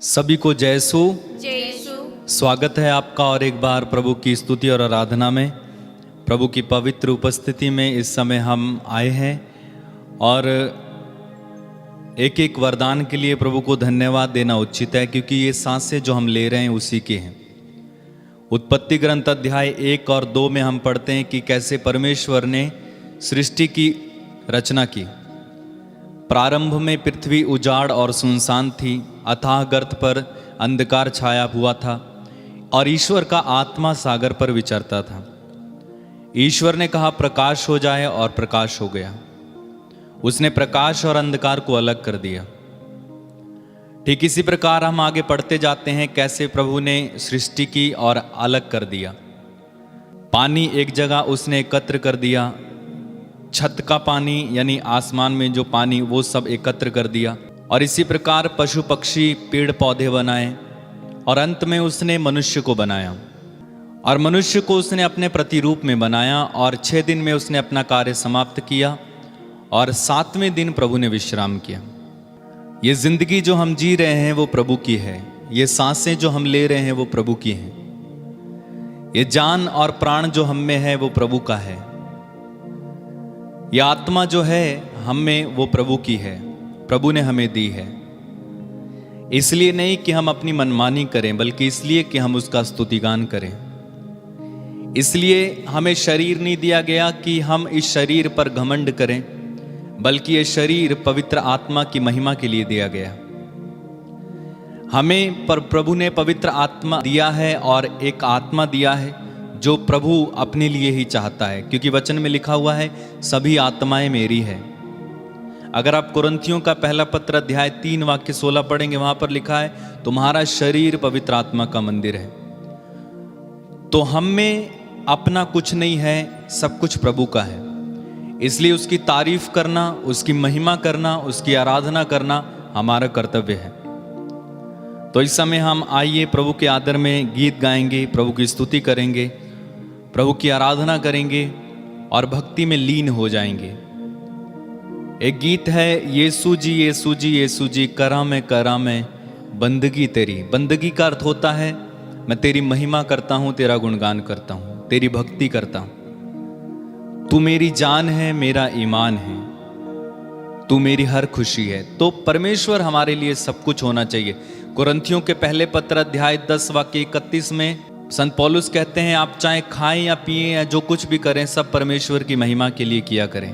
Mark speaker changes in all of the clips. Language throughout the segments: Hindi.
Speaker 1: सभी को जय यीशु।
Speaker 2: जय यीशु।
Speaker 1: स्वागत है आपका और एक बार प्रभु की स्तुति और आराधना में। प्रभु की पवित्र उपस्थिति में इस समय हम आए हैं और एक एक वरदान के लिए प्रभु को धन्यवाद देना उचित है, क्योंकि ये सांसें जो हम ले रहे हैं उसी के हैं। उत्पत्ति ग्रंथ अध्याय 1 और 2 में हम पढ़ते हैं कि कैसे परमेश्वर ने सृष्टि की रचना की। प्रारंभ में पृथ्वी उजाड़ और सुनसान थी, अथाह गर्त पर अंधकार छाया हुआ था और ईश्वर का आत्मा सागर पर विचरता था। ईश्वर ने कहा प्रकाश हो जाए और प्रकाश हो गया। उसने प्रकाश और अंधकार को अलग कर दिया। ठीक इसी प्रकार हम आगे पढ़ते जाते हैं कैसे प्रभु ने सृष्टि की और अलग कर दिया। पानी एक जगह उसने एकत्र कर दिया, छत का पानी यानी आसमान में जो पानी वो सब एकत्र कर दिया। और इसी प्रकार पशु पक्षी पेड़ पौधे बनाए और अंत में उसने मनुष्य को बनाया। और मनुष्य को उसने अपने प्रतिरूप में बनाया और 6 दिन में उसने अपना कार्य समाप्त किया और 7वें दिन प्रभु ने विश्राम किया। ये जिंदगी जो हम जी रहे हैं वो प्रभु की है। ये सांसें जो हम ले रहे हैं वो प्रभु की हैं। ये जान और प्राण जो हम में है वो प्रभु का है। ये आत्मा जो है हम में वो प्रभु की है, प्रभु ने हमें दी है। इसलिए नहीं कि हम अपनी मनमानी करें, बल्कि इसलिए कि हम उसका स्तुतिगान करें। इसलिए हमें शरीर नहीं दिया गया कि हम इस शरीर पर घमंड करें, बल्कि ये शरीर पवित्र आत्मा की महिमा के लिए दिया गया। हमें पर प्रभु ने पवित्र आत्मा दिया है और एक आत्मा दिया है जो प्रभु अपने लिए ही चाहता है, क्योंकि वचन में लिखा हुआ है सभी आत्माएं मेरी है। अगर आप कुरिन्थियों का पहला पत्र अध्याय 3 वाक्य 16 पढ़ेंगे, वहां पर लिखा है तुम्हारा शरीर पवित्र आत्मा का मंदिर है। तो हम में अपना कुछ नहीं है, सब कुछ प्रभु का है। इसलिए उसकी तारीफ करना, उसकी महिमा करना, उसकी आराधना करना हमारा कर्तव्य है। तो इस समय हम आइए प्रभु के आदर में गीत गाएंगे, प्रभु की स्तुति करेंगे, प्रभु की आराधना करेंगे और भक्ति में लीन हो जाएंगे। एक गीत है यीशु जी यीशु जी यीशु जी करा मैं बंदगी तेरी। बंदगी का अर्थ होता है मैं तेरी महिमा करता हूं, तेरा गुणगान करता हूं, तेरी भक्ति करता हूं। तू मेरी जान है, मेरा ईमान है, तू मेरी हर खुशी है। तो परमेश्वर हमारे लिए सब कुछ होना चाहिए। कुरिन्थियों के पहले पत्र अध्याय 10 वाक्य 31 में संत पौलुस कहते हैं आप चाहे खाएं या पिएं या जो कुछ भी करें सब परमेश्वर की महिमा के लिए किया करें।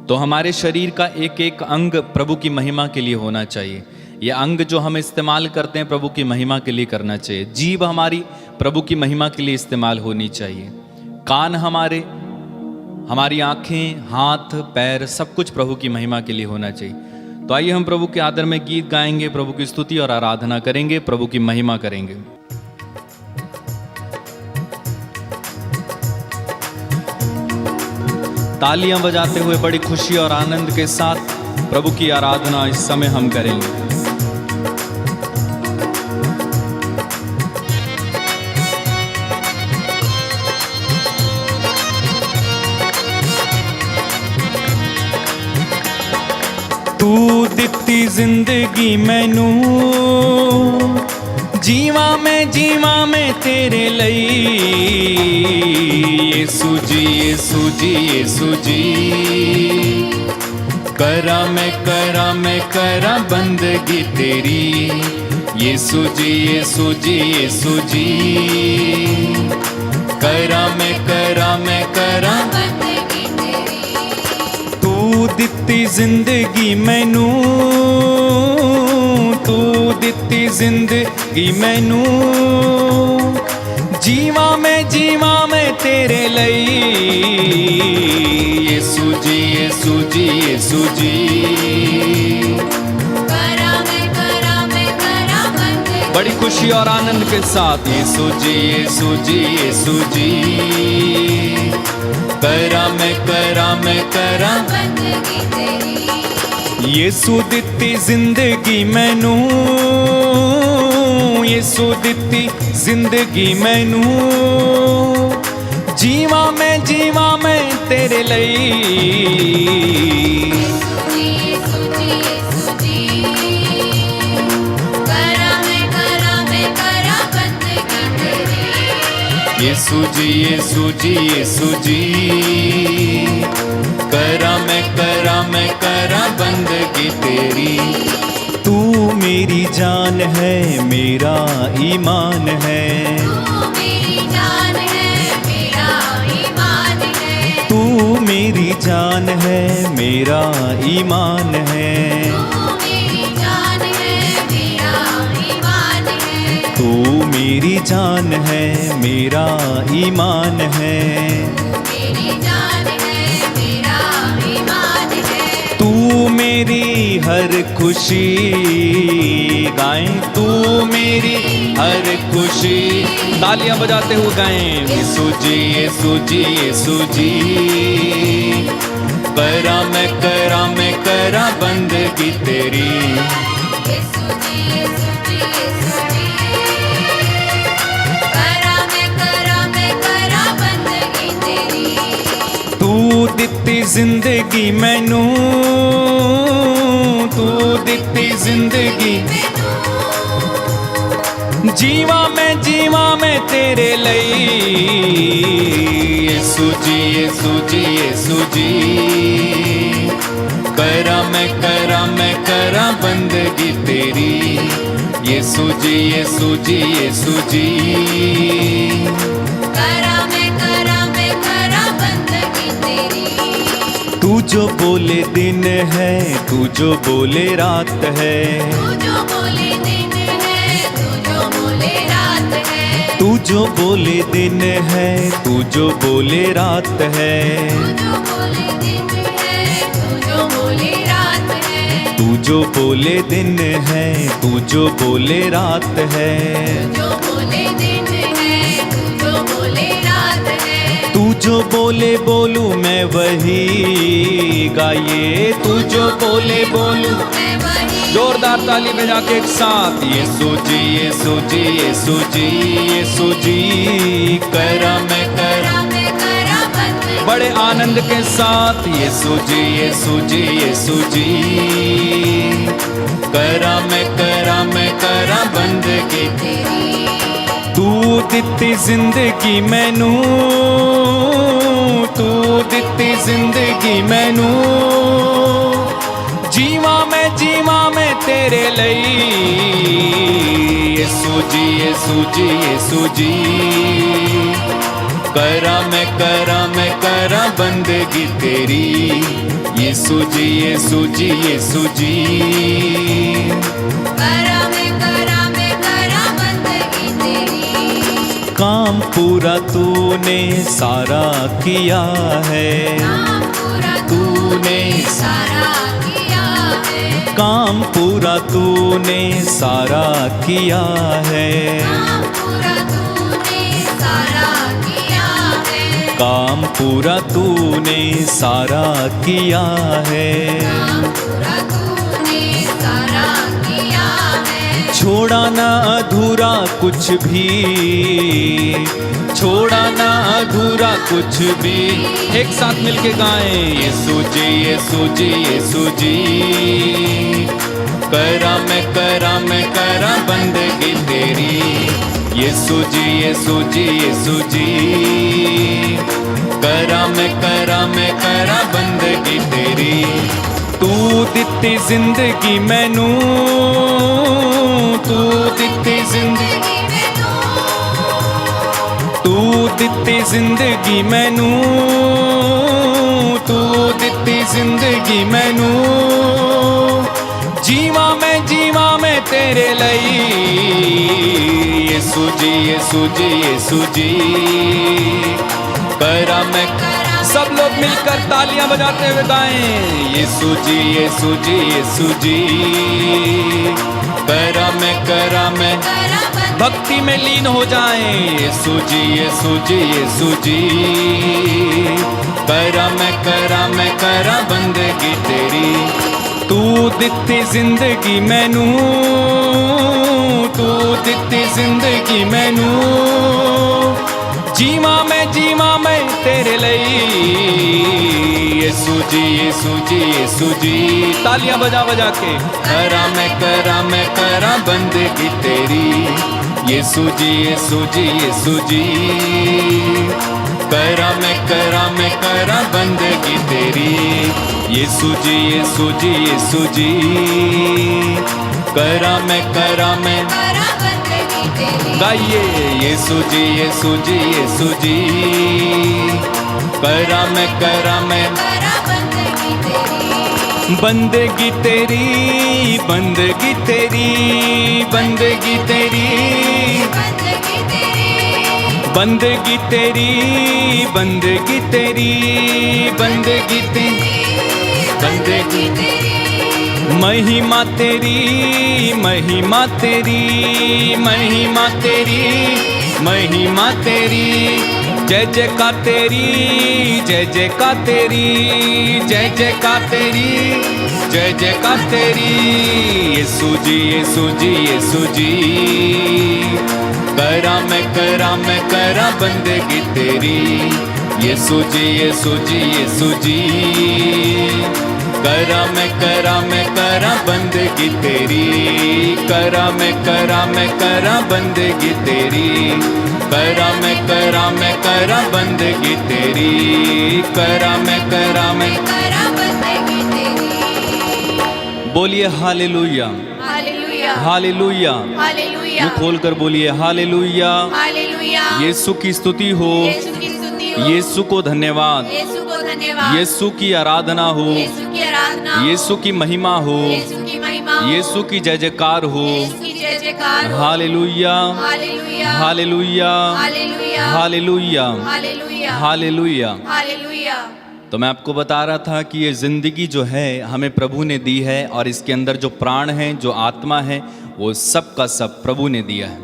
Speaker 1: तो हमारे शरीर का एक एक अंग प्रभु की महिमा के लिए होना चाहिए। ये अंग जो हम इस्तेमाल करते हैं प्रभु की महिमा के लिए करना चाहिए। जीभ हमारी प्रभु की महिमा के लिए इस्तेमाल होनी चाहिए। कान हमारे, हमारी आंखें, हाथ, पैर, सब कुछ प्रभु की महिमा के लिए होना चाहिए। तो आइए हम प्रभु के आदर में गीत गाएंगे, प्रभु की स्तुति और आराधना करेंगे, प्रभु की महिमा करेंगे। तालियां बजाते हुए बड़ी खुशी और आनंद के साथ प्रभु की आराधना इस समय हम करेंगे। तू दित्ती जिंदगी मैनू, जीवा मैं तेरे लई। यीशु जी यीशु जी यीशु जी करा मैं करा बंदगी तेरी। यीशु जी यीशु जी यीशु जी करा मैं करा
Speaker 2: बंदगी तेरी।
Speaker 1: तू दित्ती जिंदगी मैनू, तू दित्ती जिंदगी मैनू, जीवा मैं तेरे लई। यीशु जी यीशु जी यीशु जी
Speaker 2: करा मैं बंदगी।
Speaker 1: बड़ी खुशी और आनंद के साथ यीशु जी यीशु जी यीशु जी करा मैं
Speaker 2: बंदगी तेरी।
Speaker 1: यीशु दित्ती जिंदगी मैनू, यीशु दित्ती जिंदगी मैनू, जीवा मैं तेरे लई।
Speaker 2: यीशु जी यीशु जी
Speaker 1: यीशु जी यीशु जी यीशु जी। करा मैं करा बंदगी तेरी। तू मेरी जान है मेरा ईमान है।
Speaker 2: तू मेरी जान है मेरा ईमान है।
Speaker 1: तू मेरी जान है मेरा ईमान है।
Speaker 2: तू मेरी जान है मेरा ईमान है।
Speaker 1: तू मेरी जान है मेरा ईमान है।
Speaker 2: तू मेरी जान है मेरा ईमान है।
Speaker 1: तू मेरी हर खुशी गाएं। तू मेरी हर खुशी। तालियां बजाते हुए गाएं। यीशु जी यीशु जी यीशु जी। करा मैं करा बंदगी तेरी।
Speaker 2: यीशु जी यीशु जी यीशु जी। करा मैं करा बंदगी तेरी।
Speaker 1: तू दित्ती जिंदगी मैनू। तू दित्ती जिंदगी। जीवा मैं तेरे लई। यीशु जी यीशु जी यीशु जी। करा मैं करा बंदगी तेरी। यीशु जी यीशु जी यीशु जी।
Speaker 2: करा मैं करा बंदगी तेरी।
Speaker 1: तू जो बोले दिन है तू जो बोले रात है।
Speaker 2: तू जो बोले दिन है तू जो बोले रात है।
Speaker 1: तू जो बोले दिन है तू जो बोले रात है।
Speaker 2: तू जो बोले दिन है तू जो बोले रात है।
Speaker 1: तू जो बोले दिन है तू जो बोले रात है।
Speaker 2: जो बोले दिन है तू जो बोले रात है।
Speaker 1: तू जो बोले बोलू मैं वही गाइए। तू जो बोले बोलू।
Speaker 2: मैं वही।
Speaker 1: जोरदार ताली बजा के एक साथ। यीशु जी यीशु जी यीशु जी यीशु जी। करा मैं करा
Speaker 2: बंदगी।
Speaker 1: बड़े आनंद के साथ। यीशु जी यीशु जी यीशु जी। करा मैं करा बंदगी
Speaker 2: तेरी।
Speaker 1: तू दित्ती जिंदगी मैनू। तू दित्ती जिंदगी मैनू। जीवा मैं तेरे लई। यीशु जी यीशु जी यीशु जी। करा मैं करा बंदगी तेरी। यीशु जी यीशु जी यीशु जी।
Speaker 2: करा मैं करा बंदगी तेरी।
Speaker 1: काम पूरा तूने सारा किया है।
Speaker 2: काम पूरा
Speaker 1: तूने
Speaker 2: सारा किया है।
Speaker 1: काम पूरा तूने सारा किया है।
Speaker 2: काम पूरा तूने सारा किया है।
Speaker 1: काम पूरा तूने सारा किया है।
Speaker 2: काम पूरा तूने सारा किया है।
Speaker 1: छोड़ा ना अधूरा कुछ भी। छोड़ा ना अधूरा कुछ भी। एक साथ मिलके गाएं। यीशु जी यीशु जी यीशु जी। करा मैं करा बंदगी तेरी। यीशु जी यीशु जी यीशु जी। करा मैं करा बंदगी तेरी। तू दित्ती जिंदगी मैनू। तू दित्ती जिंदगी। तू दित्ती जिंदगी मैनू। तू दित्ती जिंदगी मैनू। जीवा मैं तेरे लई। यीशु जी यीशु जी यीशु जी। करा मैं सब लोग मिलकर तालियां बजाते हुए गाएं। यीशु जी यीशु जी यीशु जी। करा मैं भक्ति में लीन हो जाएं। यीशु जी यीशु जी यीशु जी। करा मैं करा बंदगी तेरी। तू दित्ती जिंदगी मैनू। तू दित्ती जिंदगी मैनू। जीवा मैं तेरे लई। यीशु जी यीशु जी यीशु जी। तालियां बजा बजा के। करा मैं करा बंदगी तेरी। यीशु जी यीशु जी यीशु जी। करा मैं करा बंदगी तेरी, यीशु जी यीशु जी यीशु जी। करा मैं
Speaker 2: करा बंदगी तेरी।
Speaker 1: गाइए यीशु जी यीशु जी यीशु जी। करा मैं
Speaker 2: करा बंदगी तेरी।
Speaker 1: बंदगी तेरी बंदगी तेरी बंदगी तेरी
Speaker 2: बंदगी तेरी।
Speaker 1: बंदगी तेरी बंदगी तेरी बंदगी तेरी। महिमा तेरी महिमा तेरी महिमा तेरी महिमा तेरी। जय जयकार तेरी जय जयकार तेरी जय जयकार तेरी जय जयकार तेरी। यीशु जी यीशु जी यीशु जी। करा मैं करा बंदगी तेरी, यीशु जी यीशु जी यीशु जी। करा मैं करा बंदगी तेरी, करा मैं करा बंदगी तेरी। करा मैं करा बंदगी तेरी, करा मैं
Speaker 2: करा बंदगी तेरी।
Speaker 1: बोलिए हालेलुया
Speaker 2: हालेलुया
Speaker 1: हालेलुया।
Speaker 2: हालेलुया।
Speaker 1: मुंह खोलकर बोलिए हालेलुया।
Speaker 2: हालेलुया।
Speaker 1: यीशु की स्तुति हो,
Speaker 2: यीशु की स्तुति हो।
Speaker 1: यीशु को धन्यवाद,
Speaker 2: यीशु को धन्यवाद।
Speaker 1: यीशु की आराधना हो,
Speaker 2: यीशु की आराधना हो।
Speaker 1: यीशु की महिमा हो,
Speaker 2: यीशु की महिमा हो।
Speaker 1: यीशु की जय जयकार हो।
Speaker 2: यीशु की जय जयकार हो।
Speaker 1: Hallelujah
Speaker 2: hallelujah
Speaker 1: hallelujah
Speaker 2: hallelujah
Speaker 1: hallelujah
Speaker 2: hallelujah
Speaker 1: hallelujah.
Speaker 2: Hallelujah.
Speaker 1: तो मैं आपको बता रहा था कि ये जिंदगी जो है हमें प्रभु ने दी है, और इसके अंदर जो प्राण है, जो आत्मा है, वो सब का सब प्रभु ने दिया है।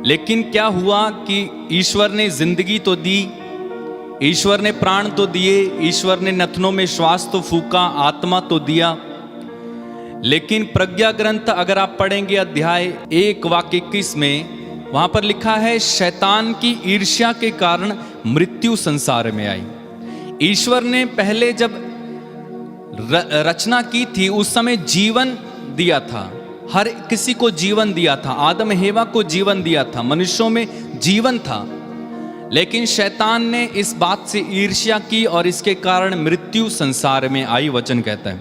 Speaker 1: लेकिन क्या हुआ कि ईश्वर ने जिंदगी तो दी, ईश्वर ने प्राण तो दिए, ईश्वर ने नथनों में श्वास तो फूका, आत्मा तो दिया, लेकिन प्रज्ञा ग्रंथ अगर आप पढ़ेंगे अध्याय 1 वाक्य 21 में, वहां पर लिखा है शैतान की ईर्ष्या के कारण मृत्यु संसार में आई। ईश्वर ने पहले जब रचना की थी उस समय जीवन दिया था, हर किसी को जीवन दिया था, आदम हेवा को जीवन दिया था, मनुष्यों में जीवन था। लेकिन शैतान ने इस बात से ईर्ष्या की और इसके कारण मृत्यु संसार में आई, वचन कहता है।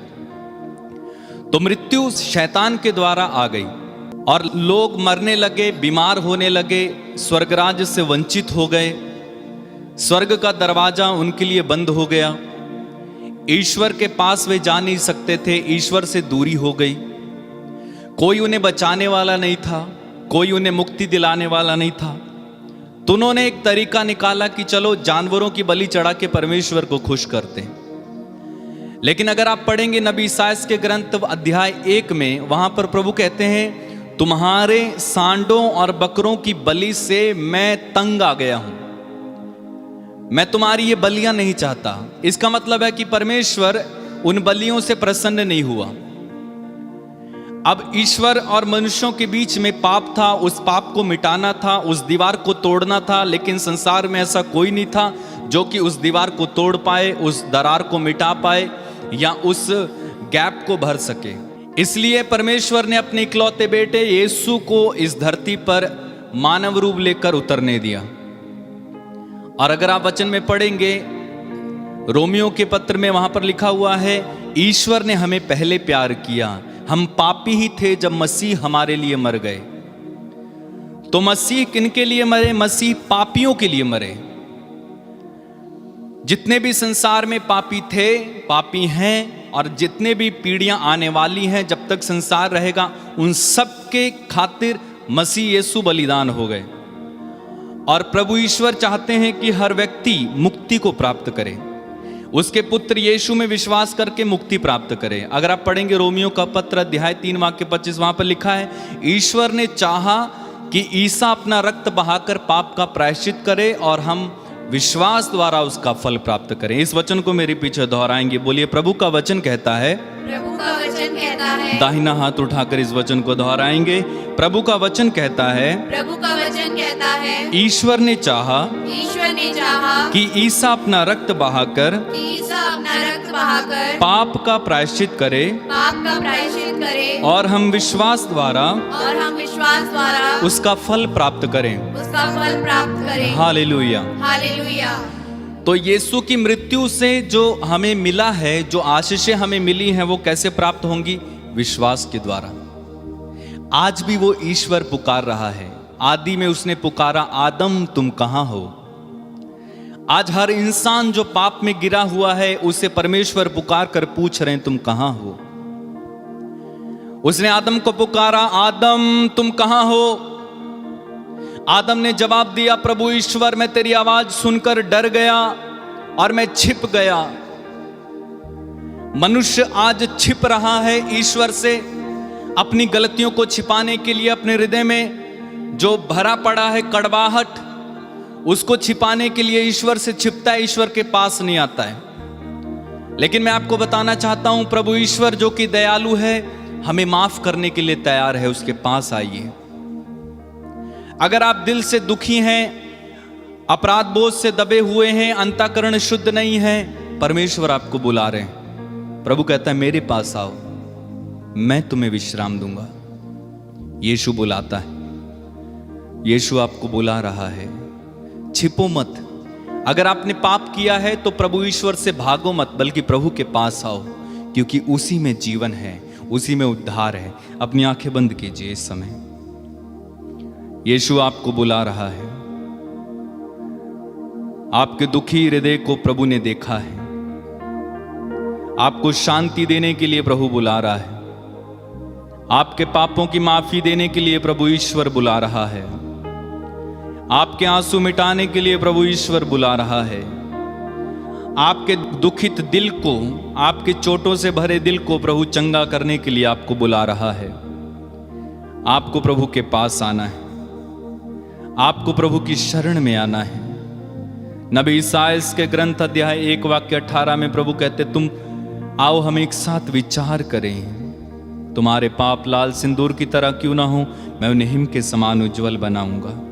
Speaker 1: तो मृत्यु शैतान के द्वारा आ गई और लोग मरने लगे, बीमार होने लगे, स्वर्गराज से वंचित हो गए, स्वर्ग का दरवाजा उनके लिए बंद हो गया, ईश्वर के पास वे जा नहीं सकते थे, ईश्वर से दूरी हो गई, कोई उन्हें बचाने वाला नहीं था, कोई उन्हें मुक्ति दिलाने वाला नहीं था। तो उन्होंने एक तरीका निकाला कि चलो जानवरों की बलि चढ़ा के परमेश्वर को खुश करते हैं। लेकिन अगर आप पढ़ेंगे नबी ईसायाह के ग्रंथ अध्याय 1 में, वहां पर प्रभु कहते हैं तुम्हारे सांडों और बकरों की बलि से मैं तंग आ गया हूं, मैं तुम्हारी ये बलियां नहीं चाहता। इसका मतलब है कि परमेश्वर उन बलियों से प्रसन्न नहीं हुआ। अब ईश्वर और मनुष्यों के बीच में पाप था, उस पाप को मिटाना था, उस दीवार को तोड़ना था, लेकिन संसार में ऐसा कोई नहीं था जो कि उस दीवार को तोड़ पाए, उस दरार को मिटा पाए या उस गैप को भर सके। इसलिए परमेश्वर ने अपने इकलौते बेटे यीशु को इस धरती पर मानव रूप लेकर उतरने दिया। और अगर आप वचन में पढ़ेंगे रोमियो के पत्र में, वहां पर लिखा हुआ है ईश्वर ने हमें पहले प्यार किया, हम पापी ही थे जब मसीह हमारे लिए मर गए। तो मसीह किनके लिए मरे? मसीह पापियों के लिए मरे। जितने भी संसार में पापी थे, पापी हैं, और जितने भी पीढ़ियां आने वाली हैं, जब तक संसार रहेगा, उन सब के खातिर मसीह यीशु बलिदान हो गए। और प्रभु ईश्वर चाहते हैं कि हर व्यक्ति मुक्ति को प्राप्त करे, उसके पुत्र यीशु में विश्वास करके मुक्ति प्राप्त करे। अगर आप पढ़ेंगे रोमियो का पत्र अध्याय 3 वाक्य 25, वहां पर लिखा है ईश्वर ने चाहा कि ईसा अपना रक्त बहाकर पाप का प्रायश्चित करे और हम विश्वास द्वारा उसका फल प्राप्त करें। इस वचन को मेरे पीछे दोहराएंगे, बोलिए प्रभु का वचन कहता है,
Speaker 2: प्रभु का वचन कहता है,
Speaker 1: दाहिना हाथ उठाकर इस वचन को दोहराएंगे, प्रभु का वचन कहता है,
Speaker 2: प्रभु का वचन कहता है,
Speaker 1: ईश्वर ने चाहा
Speaker 2: ईश्वर ने चाहा
Speaker 1: कि ईसा अपना रक्त बहाकर
Speaker 2: कि ईसा अपना रक्त बहाकर
Speaker 1: पाप का प्रायश्चित करे
Speaker 2: पाप का प्रायश्चित करे
Speaker 1: और हम विश्वास द्वारा
Speaker 2: और हम विश्वास द्वारा
Speaker 1: उसका फल प्राप्त करें।
Speaker 2: उसका फल प्राप्त करें।
Speaker 1: हालेलुया।
Speaker 2: हालेलुया।
Speaker 1: तो यीशु की मृत्यु से जो हमें मिला है, जो आशीषें हमें मिली हैं, वो कैसे प्राप्त होंगी? विश्वास के द्वारा। आज भी वो ईश्वर पुकार रहा है। आदि में उसने पुकारा, आदम तुम कहां हो। आज हर इंसान जो पाप में गिरा हुआ है, उसे परमेश्वर पुकार कर पूछ रहे हैं, तुम कहां हो। उसने आदम को पुकारा, आदम तुम कहां हो। आदम ने जवाब दिया, प्रभु ईश्वर मैं तेरी आवाज सुनकर डर गया और मैं छिप गया। मनुष्य आज छिप रहा है ईश्वर से, अपनी गलतियों को छिपाने के लिए। अपने हृदय में जो भरा पड़ा है कड़वाहट, उसको छिपाने के लिए ईश्वर से छिपता है, ईश्वर के पास नहीं आता है। लेकिन मैं आपको बताना चाहता हूं, प्रभु ईश्वर जो कि दयालु है, हमें माफ करने के लिए तैयार है। उसके पास आइए। अगर आप दिल से दुखी हैं, अपराध बोझ से दबे हुए हैं, अंतःकरण शुद्ध नहीं है, परमेश्वर आपको बुला रहे हैं। प्रभु कहता है, मेरे पास आओ, मैं तुम्हें विश्राम दूंगा। यीशु बुलाता है। यीशु आपको बुला रहा है। छिपो मत। अगर आपने पाप किया है तो प्रभु ईश्वर से भागो मत, बल्कि प्रभु के पास आओ, क्योंकि उसी में जीवन है, उसी में उद्धार है। अपनी आंखें बंद कीजिए इस समय। यीशु आपको बुला रहा है। आपके दुखी हृदय को प्रभु ने देखा है। आपको शांति देने के लिए प्रभु बुला रहा है। आपके पापों की माफी देने के लिए प्रभु ईश्वर बुला रहा है। आपके आंसू मिटाने के लिए प्रभु ईश्वर बुला रहा है। आपके दुखित दिल को, आपके चोटों से भरे दिल को प्रभु चंगा करने के लिए आपको बुला रहा है। आपको प्रभु के पास आना है। आपको प्रभु की शरण में आना है। नबी ईसायाह के ग्रंथ अध्याय 1 वाक्य 18 में प्रभु कहते, तुम आओ हम एक साथ विचार करें। तुम्हारे पाप लाल सिंदूर की तरह क्यों ना हो, मैं उन्हें हिम के समान उज्जवल बनाऊंगा।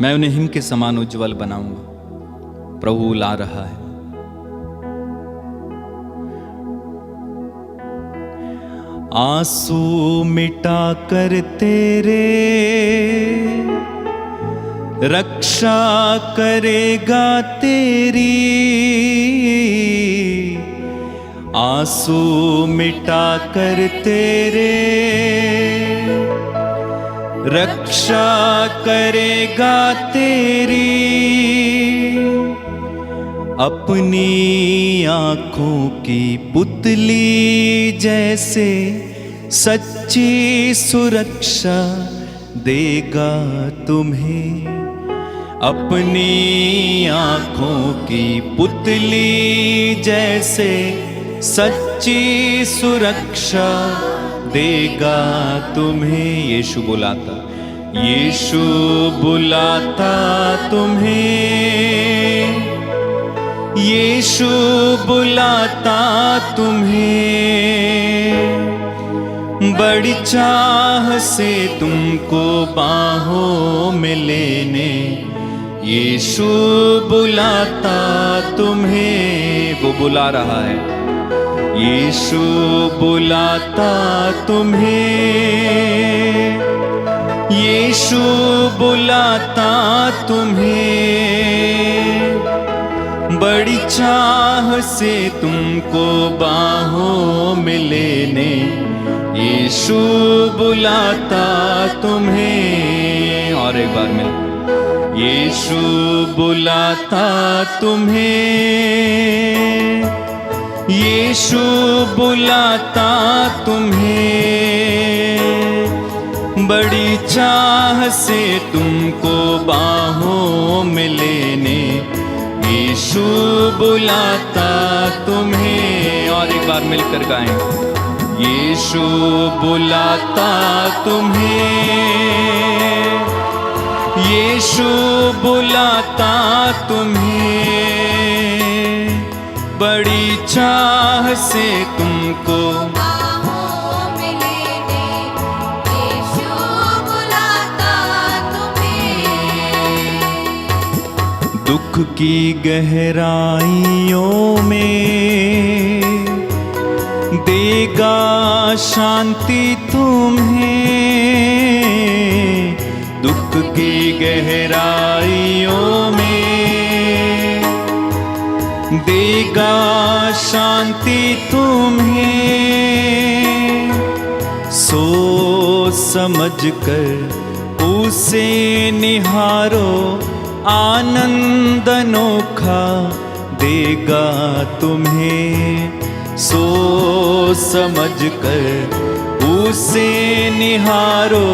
Speaker 1: मैं उन्हें हिम के समान उज्जवल बनाऊंगा। प्रभु ला रहा है। आंसू मिटा कर तेरे रक्षा करेगा तेरी। आंसू मिटा कर तेरे रक्षा करेगा तेरी। अपनी आंखों की पुतली जैसे सच्ची सुरक्षा देगा तुम्हें। अपनी आंखों की पुतली जैसे सच्ची सुरक्षा देगा तुम्हें। यीशु बुलाता, यीशु बुलाता तुम्हें। यीशु बुलाता तुम्हें। बड़ी चाह से तुमको बाहों में लेने यीशु बुलाता तुम्हें। वो बुला रहा है। यीशु बुलाता तुम्हें। यीशु बुलाता तुम्हें। बड़ी चाह से तुमको बाहों में लेने यीशु बुलाता तुम्हें। और एक बार में, यीशु बुलाता तुम्हें। यीशु बुलाता तुम्हें। बड़ी चाह से तुमको बाहों में लेने यीशु बुलाता तुम्हें। और एक बार मिलकर गाएं, यीशु बुलाता तुम्हें। यीशु बुलाता तुम्हें। बड़ी चाह से तुमको
Speaker 2: बाहों में लेने यीशु बुलाता तुम्हें।
Speaker 1: दुख दुख की गहराइयों में देगा शांति तुम्हें, दुख की गहराइयों में देगा शांति तुम्हें। सोच समझ कर उसे निहारो, आनंद अनोखा देगा तुम्हें। सोच समझ कर उसे निहारो,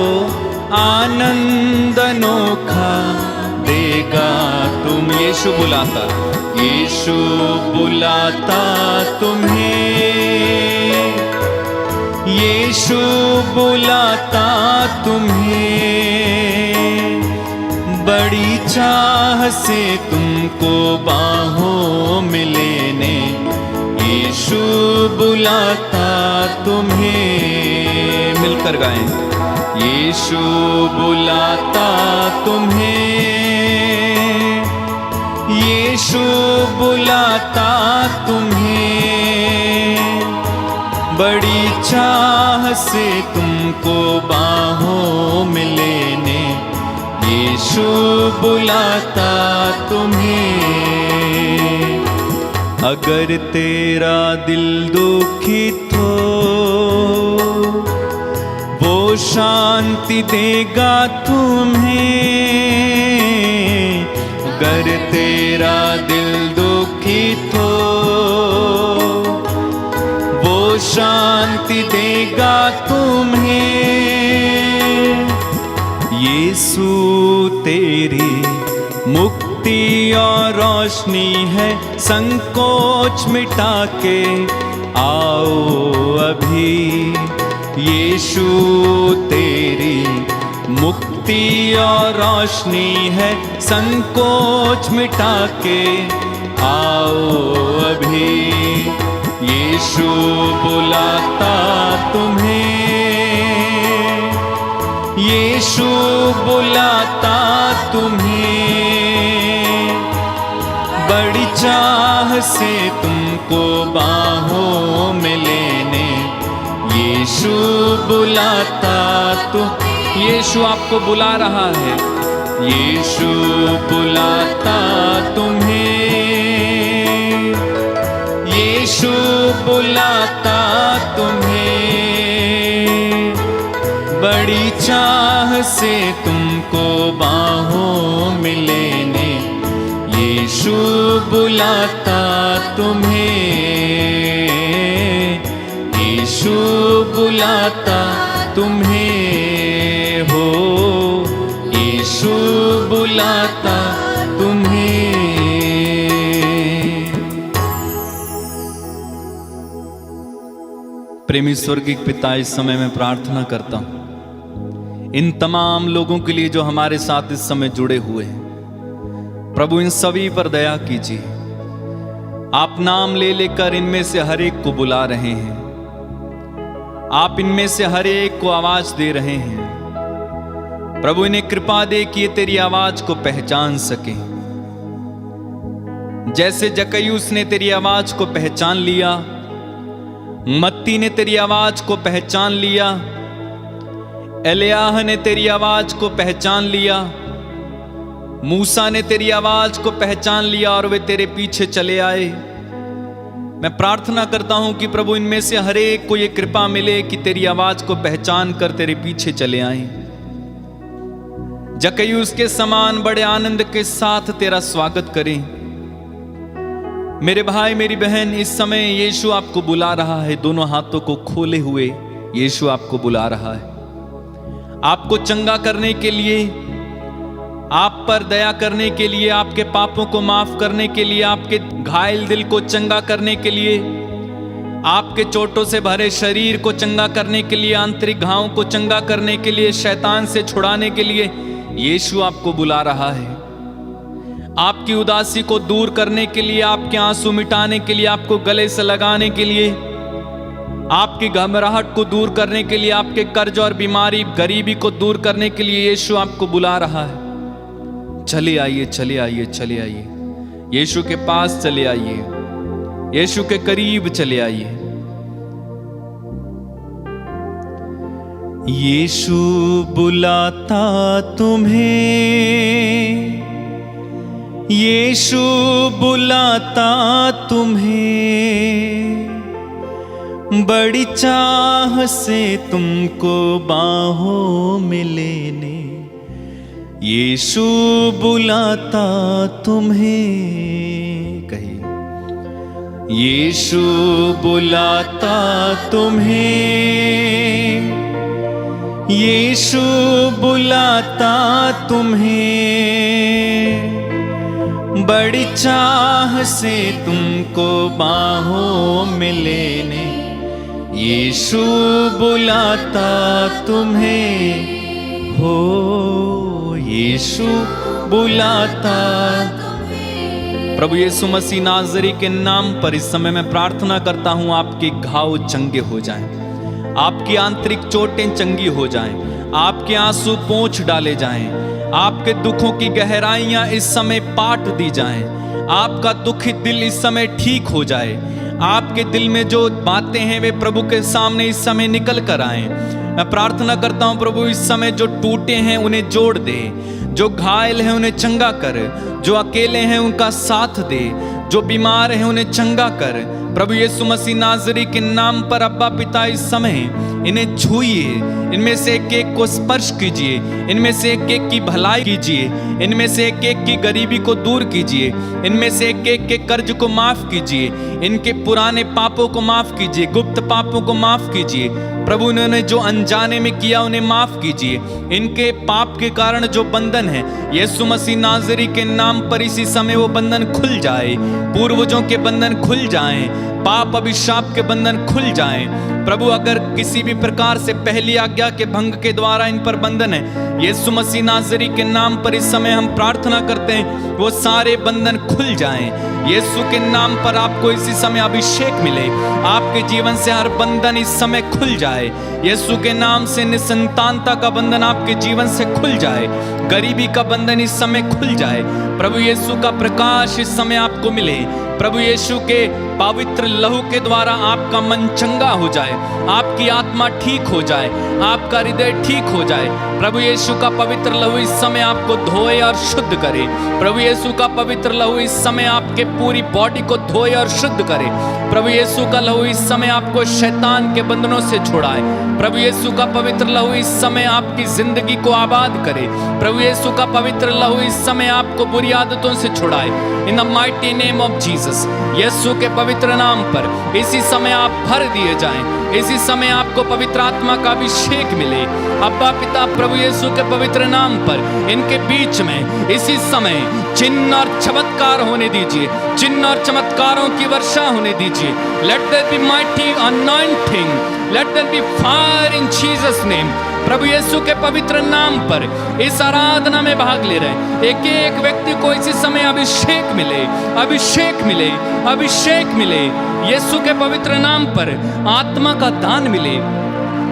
Speaker 1: आनंद अनोखा देगा तुम। यीशु बुलाता, यीशु बुलाता तुम्हें, यीशु बुलाता तुम्हें। बड़ी चाह से तुमको बाहों में लेने, यीशु बुलाता तुम्हें। मिलकर गाएं, यीशु बुलाता तुम्हें, यीशु बुलाता तुम्हें। बड़ी चाह से तुमको बाहों में लेने, यीशु बुलाता तुम्हें। अगर तेरा दिल दुखित हो, वो शांति देगा तुम्हें। अगर तेरा दिल दुखित हो, वो शांति देगा तुम्हें। यीशु तेरी मुक्ति और रोशनी है, संकोच मिटा के आओ अभी। यीशु तेरी मुक्ति और रोशनी है, संकोच मिटा के आओ अभी। यीशु बुलाता तुम्हें, यीशु बुलाता तुम्हें। बड़ी चाह से तुमको बाहों में लेने, यीशु बुलाता तुम। यीशु आपको बुला रहा है, यीशु बुलाता तुम्हें, यीशु बुलाता तुम्हें। बड़ी चाह से तुमको बाहों में लेने, यीशु बुलाता तुम्हें, यीशु बुलाता तुम्हें हो, यीशु बुलाता तुम्हें। प्रेमी स्वर्गीय पिता, इस समय मैं प्रार्थना करता हूं इन तमाम लोगों के लिए जो हमारे साथ इस समय जुड़े हुए हैं। प्रभु, इन सभी पर दया कीजिए। आप नाम ले लेकर इनमें से हर एक को बुला रहे हैं, आप इनमें से हर एक को आवाज दे रहे हैं। प्रभु, इन्हें कृपा दे कि ये तेरी आवाज को पहचान सके। जैसे जक्कईयुस ने तेरी आवाज को पहचान लिया, मत्ती ने तेरी आवाज को पहचान लिया, एलियाह ने तेरी आवाज को पहचान लिया, मूसा ने तेरी आवाज को पहचान लिया और वे तेरे पीछे चले आए। मैं प्रार्थना करता हूं कि प्रभु, इनमें से हर एक को ये कृपा मिले कि तेरी आवाज को पहचान कर तेरे पीछे चले आए। जक्कईयुस के समान बड़े आनंद के साथ तेरा स्वागत करें। मेरे भाई, मेरी बहन, इस समय यीशु आपको बुला रहा है। दोनों हाथों को खोले हुए यीशु आपको बुला रहा है, आपको चंगा करने के लिए, आप पर दया करने के लिए, आपके पापों को माफ करने के लिए, आपके घायल दिल को चंगा करने के लिए, आपके चोटों से भरे शरीर को चंगा करने के लिए, आंतरिक घावों को चंगा करने के लिए, शैतान से छुड़ाने के लिए यीशु आपको बुला रहा है। आपकी उदासी को दूर करने के लिए, आपके आंसू मिटाने के लिए, आपको गले से लगाने के लिए, आपकी घबराहट को दूर करने के लिए, आपके कर्ज और बीमारी, गरीबी को दूर करने के लिए यीशु आपको बुला रहा है। चले आइए, चले आइए, चले आइए। यीशु के पास चले आइए, यीशु के करीब चले आइए। यीशु बुलाता तुम्हें, यीशु बुलाता तुम्हें, बड़ी चाह से तुमको बाहों में लेने। यीशु बुलाता तुम्हें, कहिए, यीशु बुलाता तुम्हें, यीशु बुलाता तुम्हें, बड़ी चाह से तुमको बाहों में लेने। यीशु बुलाता तुम्हें, हो यीशु बुलाता। प्रभु यीशु मसीह नाज़री के नाम पर इस समय मैं प्रार्थना करता हूं, आपके घाव चंगे हो जाएं, आपकी आंतरिक चोटें चंगी हो जाएं, आपके आंसू पोंछ डाले जाएं, आपके दुखों की गहराइयां इस समय पाट दी जाएं, आपका दुखित दिल इस समय ठीक हो जाए, आपके दिल में जो बातें हैं वे प्रभु के सामने इस समय निकल कर आए। मैं प्रार्थना करता हूं प्रभु इस समय जो टूटे हैं उन्हें जोड़ दे, जो घायल हैं उन्हें चंगा कर, जो अकेले हैं उनका साथ दे, जो बीमार हैं उन्हें चंगा कर। प्रभु यीशु मसीह नाज़री के नाम पर अब्बा पिता इस समय इन्हें छूइए, इनमें से एक एक को स्पर्श कीजिए, इनमें से एक एक की भलाई कीजिए, इनमें से एक एक की गरीबी को दूर कीजिए, इनमें से एक एक के कर्ज को माफ कीजिए, इनके पुराने पापों को माफ कीजिए, गुप्त पापों को माफ कीजिए। प्रभु इन्होंने जो अनजाने में किया उन्हें माफ कीजिए, इनके पाप के कारण जो बंधन है यीशु मसीह नाज़री के नाम पर इसी समय वो बंधन खुल जाए, पूर्वजों के बंधन खुल जाएं, पाप अभिशाप के बंधन खुल जाएं। प्रभु अगर किसी भी प्रकार से पहली आज्ञा के भंग के द्वारा इन पर बंधन है, यीशु मसीह नाज़री के नाम पर इस समय हम प्रार्थना करते हैं वो सारे बंधन खुल जाएं। यीशु के नाम पर आपको इसी समय अभिषेक मिले, आपके जीवन से हर बंधन इस समय खुल जाए। यीशु के नाम से निसंतानता का बंधन आपके जीवन से खुल जाए, गरीबी का बंधन इस समय खुल जाए। प्रभु यीशु का प्रकाश इस समय आपको मिले, प्रभु यीशु के पवित्र लहू के द्वारा आपका मन चंगा हो जाए, आपकी आत्मा ठीक हो जाए, आपका हृदय ठीक हो जाए। प्रभु यीशु का पवित्र लहू इस समय आपको धोए और शुद्ध करे। प्रभु यीशु का पवित्र लहू इस समय आपके पूरी बॉडी को धोए और शुद्ध करे। प्रभु यीशु का लहू इस समय आपको शैतान के बंधनों से छुड़ाए। प्रभु यीशु का पवित्र लहू इस समय आपकी जिंदगी को आबाद करे। प्रभु यीशु का पवित्र लहू इस समय आपको बुरी आदतों से छुड़ाए। In the mighty name of Jesus, यीशु के पवित्र नाम पर इसी समय आप भर दिए जाएं, इसी समय आपको पवित्र आत्मा का अभिषेक मिले। अब्बा पिता प्रभु यीशु के पवित्र नाम पर इनके बीच में इसी समय चिन्ह और चमत्कार होने दीजिए, चिन्ह और चमत्कारों की वर्षा होने दीजिए। Let there be mighty anointing, let there be fire in Jesus name. प्रभु यीशु के पवित्र नाम पर इस आराधना में भाग ले रहे एक एक व्यक्ति को इसी समय अभिषेक मिले, अभिषेक मिले, अभिषेक मिले। यीशु के पवित्र नाम पर आत्मा का दान मिले।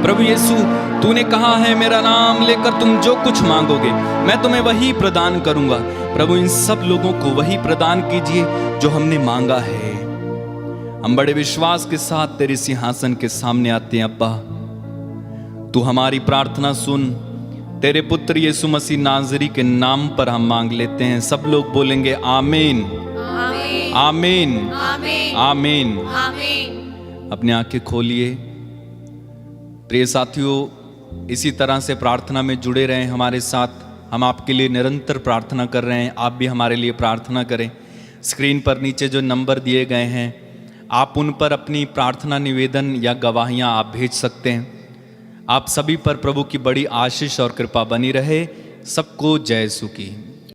Speaker 1: प्रभु यीशु तूने कहा है मेरा नाम लेकर तुम जो कुछ मांगोगे मैं तुम्हें वही प्रदान करूंगा। प्रभु इन सब लोगों को वही प्रदान कीजिए जो हमने मांगा है। हम बड़े विश्वास के साथ तेरे सिंहासन के सामने आते हैं। अब्बा तू हमारी प्रार्थना सुन, तेरे पुत्र यीशु मसीह नाज़री के नाम पर हम मांग लेते हैं। सब लोग बोलेंगे आमीन,
Speaker 2: आमीन,
Speaker 1: आमीन,
Speaker 2: आमीन,
Speaker 1: आमीन।
Speaker 2: आमीन।
Speaker 1: अपनी आंखें खोलिए। प्रिय साथियों, इसी तरह से प्रार्थना में जुड़े रहें हमारे साथ। हम आपके लिए निरंतर प्रार्थना कर रहे हैं, आप भी हमारे लिए प्रार्थना करें। स्क्रीन पर नीचे जो नंबर दिए गए हैं आप उन पर अपनी प्रार्थना निवेदन या गवाहियां आप भेज सकते हैं। आप सभी पर प्रभु की बड़ी आशीष और कृपा बनी रहे। सबको जय यीशु की।